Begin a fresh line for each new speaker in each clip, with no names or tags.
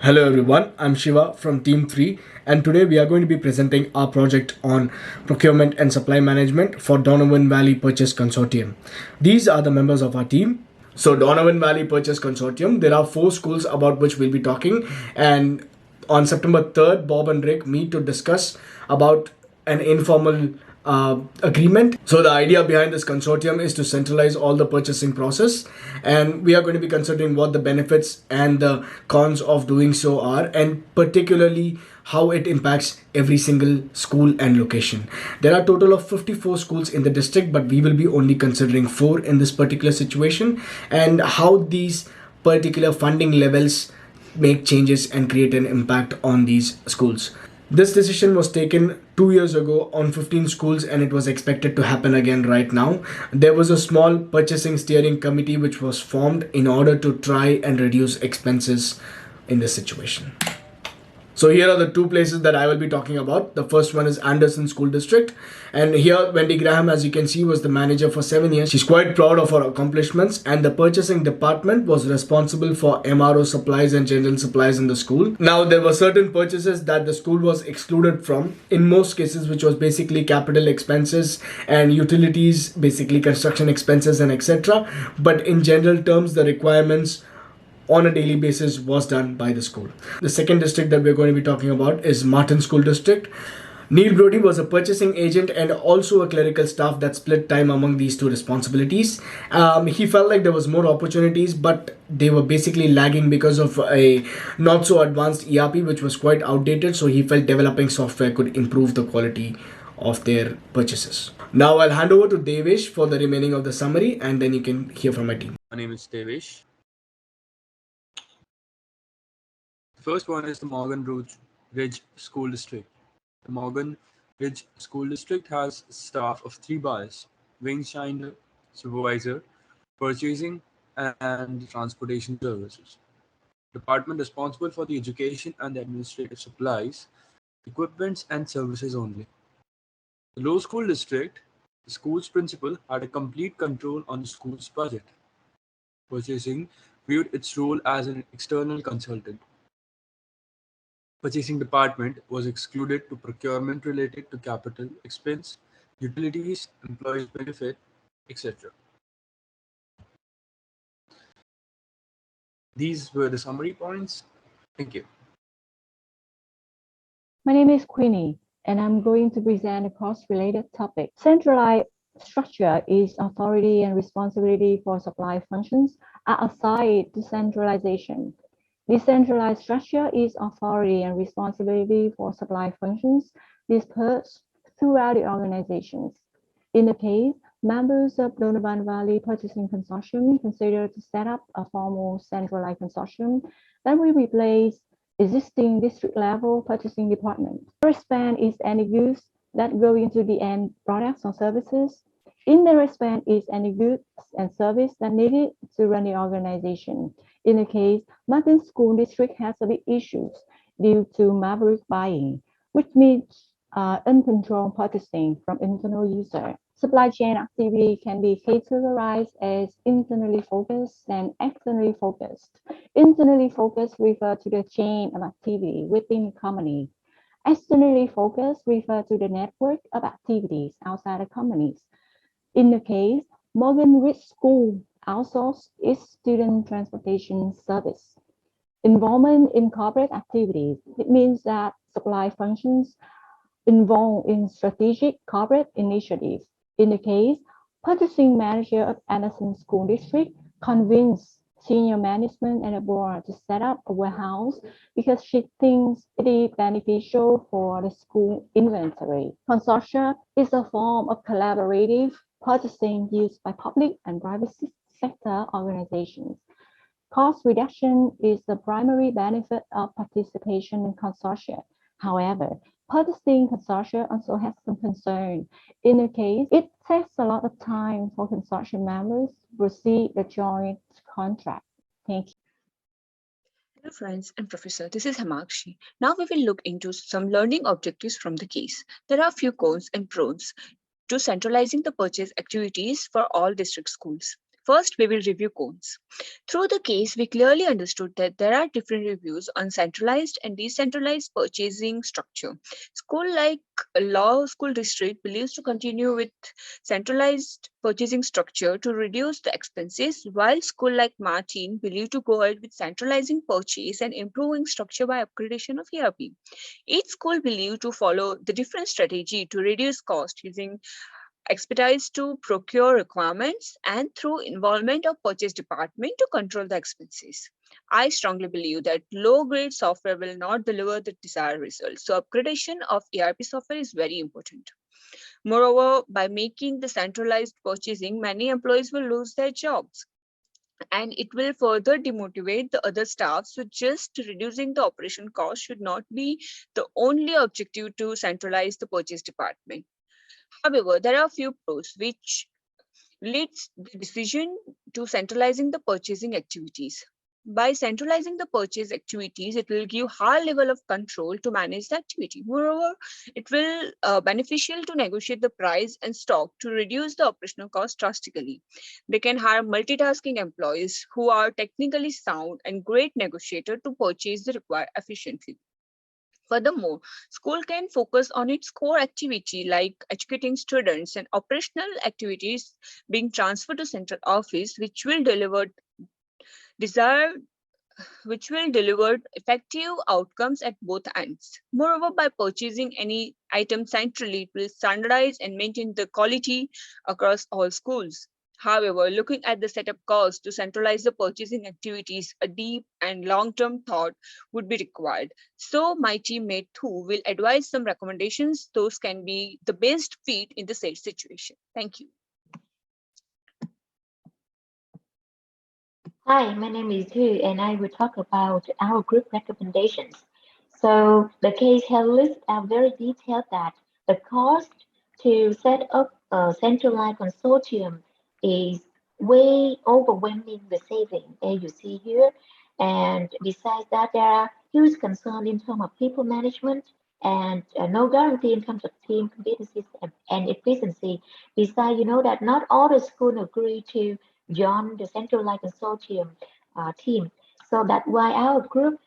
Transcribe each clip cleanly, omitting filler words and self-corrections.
Hello everyone, I'm Shiva from Team 3 and today we are going to be presenting our project on procurement and supply management for Donovan Valley Purchase Consortium. These are the members of our team. So Donovan Valley Purchase Consortium, there are 4 schools about which we'll be talking, and on September 3rd, Bob and Rick meet to discuss about an informal agreement. So the idea behind this consortium is to centralize all the purchasing process, and we are going to be considering what the benefits and the cons of doing so are, and particularly how it impacts every single school and location. There are a total of 54 schools in the district, but we will be only considering 4 in this particular situation, and how these particular funding levels make changes and create an impact on these schools. This decision was taken 2 years ago on 15 schools, and it was expected to happen again right now. There was a small purchasing steering committee which was formed in order to try and reduce expenses in this situation. So here are the 2 places that I will be talking about. The first one is Anderson School District. And here Wendy Graham, as you can see, was the manager for 7 years. She's quite proud of her accomplishments, and the purchasing department was responsible for MRO supplies and general supplies in the school. Now there were certain purchases that the school was excluded from, in most cases, which was basically capital expenses and utilities, basically construction expenses and etc. But in general terms, the requirements on a daily basis was done by the school. The second district that we're going to be talking about is Martin School District. Neil Brody was a purchasing agent and also a clerical staff that split time among these 2 responsibilities. He felt like there was more opportunities, but they were basically lagging because of a not so advanced ERP which was quite outdated, so he felt developing software could improve the quality of their purchases. Now I'll hand over to Devesh for the remaining of the summary, and then you can hear from my team.
My name is Devesh. The first one is the Morgan Ridge School District. The Morgan Ridge School District has staff of 3 buyers: Wingshinder, supervisor, purchasing, and transportation services. Department responsible for the education and the administrative supplies, equipments, and services only. The Low School District, the school's principal had a complete control on the school's budget. Purchasing viewed its role as an external consultant. Purchasing department was excluded to procurement related to capital expense, utilities, employees benefit, etc. These were the summary points. Thank you.
My name is Queenie, and I'm going to present a cost-related topic. Centralized structure is authority and responsibility for supply functions are assigned to centralization. Decentralized structure is authority and responsibility for supply functions dispersed throughout the organizations. In the case, members of Donovan Valley Purchasing Consortium consider to set up a formal centralized consortium that will replace existing district-level purchasing department. First spend is any goods that go into the end products or services. Indirect spend is any goods and service that needed to run the organization. In the case, Martin School District has a big issues due to maverick buying, which means uncontrolled purchasing from internal users. Supply chain activity can be categorized as internally focused and externally focused. Internally focused refer to the chain of activity within the company. Externally focused refer to the network of activities outside the companies. In the case, Morgan Ridge School outsources its student transportation service. Involvement in corporate activities. It means that supply functions involved in strategic corporate initiatives. In the case, purchasing manager of Anderson School District convinced senior management and the board to set up a warehouse because she thinks it is beneficial for the school inventory. Consortia is a form of collaborative purchasing used by public and private sector organizations. Cost reduction is the primary benefit of participation in consortia. However, purchasing consortia also has some concern. In a case, it takes a lot of time for consortium members to proceed the joint contract. Thank you.
Hello friends and professor, this is Hamakshi. Now we will look into some learning objectives from the case. There are a few cons and pros to centralizing the purchase activities for all district schools. First, we will review cones. Through the case, we clearly understood that there are different reviews on centralized and decentralized purchasing structure. School like Law School District believes to continue with centralized purchasing structure to reduce the expenses, while school like Martin believe to go ahead with centralizing purchase and improving structure by upgradation of ERP. Each school believed to follow the different strategy to reduce cost using expertise to procure requirements and through involvement of purchase department to control the expenses. I strongly believe that low-grade software will not deliver the desired results. So upgradation of ERP software is very important. Moreover, by making the centralized purchasing, many employees will lose their jobs. And it will further demotivate the other staff. So just reducing the operation cost should not be the only objective to centralize the purchase department. However, there are a few pros which leads the decision to centralizing the purchasing activities. By centralizing the purchase activities, it will give high level of control to manage the activity. Moreover, it will beneficial to negotiate the price and stock to reduce the operational cost drastically. They can hire multitasking employees who are technically sound and great negotiator to purchase the required efficiently. Furthermore, school can focus on its core activity like educating students and operational activities being transferred to central office, desired which will deliver effective outcomes at both ends. Moreover, by purchasing any item centrally, it will standardize and maintain the quality across all schools. However, looking at the setup cost to centralize the purchasing activities, a deep and long-term thought would be required. So my teammate too will advise some recommendations. Those can be the best fit in the said situation. Thank you.
Hi, my name is Thu, and I will talk about our group recommendations. So the case has listed out very detailed that the cost to set up a centralized consortium is way overwhelming the saving, as you see here. And besides that, there are huge concerns in terms of people management and no guarantee in terms of team competencies and efficiency. Besides, you know that not all the schools agree to join the centralized consortium team. So that's why our group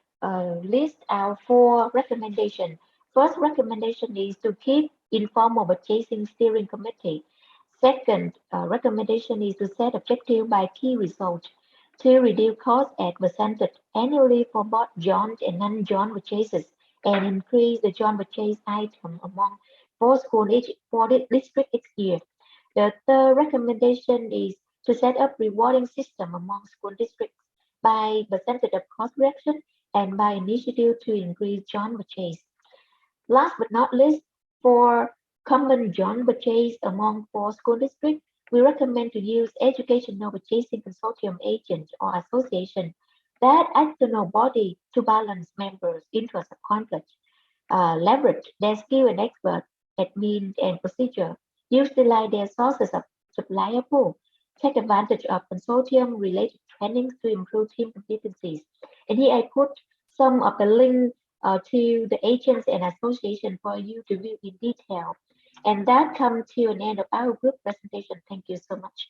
lists our 4 recommendations. First recommendation is to keep informal purchasing steering committee. Second recommendation is to set objective by key results to reduce cost at percentage annually for both joint and non-joint purchases and increase the joint purchase item among 4 schools each for the district each year. The third recommendation is to set up rewarding system among school districts by percentage of cost reduction and by initiative to increase joint purchase. Last but not least, for common joint purchase among 4 school districts, we recommend to use educational purchasing consortium agent or association that external body to balance members' interest of conflict, leverage their skill and expert admin and procedure, utilize their sources of supplier pool, take advantage of consortium related trainings to improve team competencies. And here I put some of the link to the agents and association for you to view in detail. And that comes to an end of our group presentation. Thank you so much.